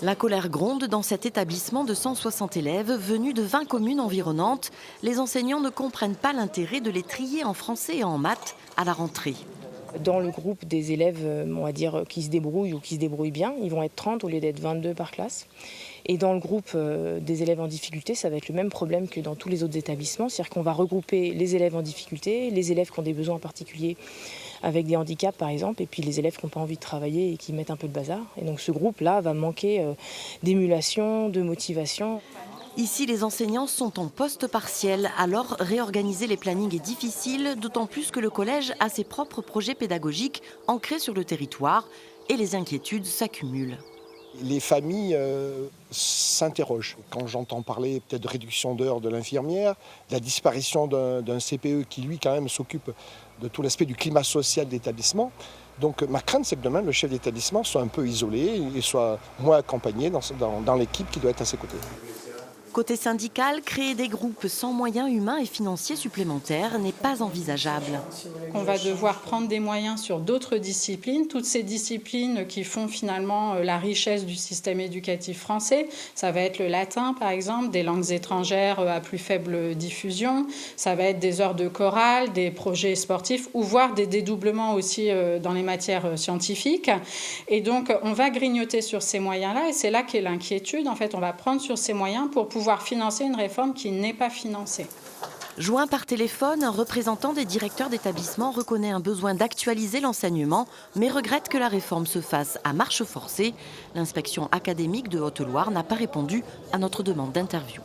La colère gronde dans cet établissement de 160 élèves venus de 20 communes environnantes. Les enseignants ne comprennent pas l'intérêt de les trier en français et en maths à la rentrée. Dans le groupe des élèves, on va dire, qui se débrouillent ou qui se débrouillent bien, ils vont être 30 au lieu d'être 22 par classe. Et dans le groupe des élèves en difficulté, ça va être le même problème que dans tous les autres établissements. C'est-à-dire qu'on va regrouper les élèves en difficulté, les élèves qui ont des besoins particuliers avec des handicaps par exemple, et puis les élèves qui n'ont pas envie de travailler et qui mettent un peu de bazar. Et donc ce groupe-là va manquer d'émulation, de motivation. Ici, les enseignants sont en poste partiel, alors réorganiser les plannings est difficile, d'autant plus que le collège a ses propres projets pédagogiques ancrés sur le territoire et les inquiétudes s'accumulent. Les familles s'interrogent. Quand j'entends parler peut-être de réduction d'heures de l'infirmière, de la disparition d'un CPE qui lui quand même s'occupe de tout l'aspect du climat social de l'établissement. Donc ma crainte c'est que demain le chef d'établissement soit un peu isolé et soit moins accompagné dans l'équipe qui doit être à ses côtés. Côté syndical, créer des groupes sans moyens humains et financiers supplémentaires n'est pas envisageable. On va devoir prendre des moyens sur d'autres disciplines, toutes ces disciplines qui font finalement la richesse du système éducatif français. Ça va être le latin par exemple, des langues étrangères à plus faible diffusion, ça va être des heures de chorale, des projets sportifs ou voire des dédoublements aussi dans les matières scientifiques. Et donc on va grignoter sur ces moyens-là et c'est là qu'est l'inquiétude. En fait, on va prendre sur ces moyens pour pouvoir financer une réforme qui n'est pas financée. Joint par téléphone, un représentant des directeurs d'établissement reconnaît un besoin d'actualiser l'enseignement, mais regrette que la réforme se fasse à marche forcée. L'inspection académique de Haute-Loire n'a pas répondu à notre demande d'interview.